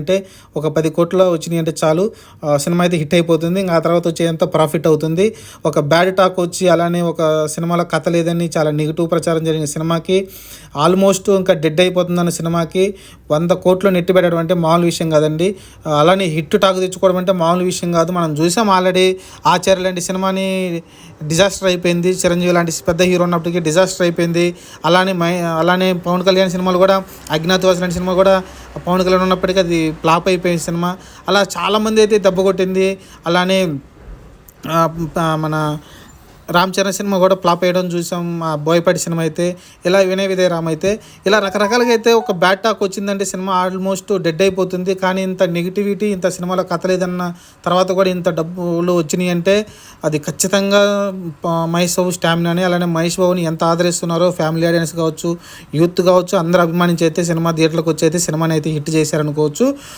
అంటే ఒక 10,00,00,000 వచ్చినాయి అంటే చాలు సినిమా అయితే హిట్ అయిపోతుంది. ఇంక ఆ తర్వాత వచ్చేంత ప్రాఫిట్ అవుతుంది. ఒక బ్యాడ్ టాక్ వచ్చి అలానే ఒక సినిమాలో కథ లేదని చాలా నెగిటివ్ ప్రచారం జరిగిన సినిమాకి ఆల్మోస్ట్ ఇంకా డెడ్ అయిపోతుందన్న సినిమాకి 100,00,00,000 నెట్టి పెట్టడం అంటే మామూలు విషయం కాదండి. అలానే హిట్ టాక్ తెచ్చుకోవడం అంటే మామూలు విషయం కాదు. మనం చూసాం ఆల్రెడీ 'ఆచార్య' లాంటి సినిమాని డిజాస్టర్ అయిపోయింది. 'చిరంజీవి' లాంటి పెద్ద హీరో ఉన్నప్పటికీ డిజాస్టర్ అయిపోయింది. అలానే పవన్ కళ్యాణ్ సినిమాలు కూడా 'అజ్ఞాతవాసి' లాంటి సినిమా కూడా పవన్ కళ్యాణ్ ఉన్నప్పటికీ అది ఫ్లాప్ అయిపోయింది సినిమా. అలా చాలామంది అయితే దెబ్బ కొట్టింది. అలానే మన 'రామ్ చరణ్' సినిమా కూడా ఫ్లాప్ అయ్యడం చూసాం. బోయపాటి సినిమా అయితే ఇలా 'వినయ విధేయ రామ' అయితే ఇలా రకరకాలుగా అయితే ఒక బ్యాడ్ టాక్ వచ్చిందంటే సినిమా ఆల్మోస్ట్ డెడ్ అయిపోతుంది. కానీ ఇంత నెగిటివిటీ ఇంత సినిమాలో కథ లేదన్న తర్వాత కూడా ఇంత డబ్బులు వచ్చినాయి అంటే అది ఖచ్చితంగా మహేష్ బాబు స్టామినాని. అలానే మహేష్ బాబుని ఎంత ఆదరిస్తున్నారో ఫ్యామిలీ ఆడియన్స్ కావచ్చు, యూత్ కావచ్చు, అందరూ అభిమానించి అయితే సినిమా థియేటర్లకు వచ్చి అయితే సినిమాని అయితే హిట్ చేశారనుకోవచ్చు.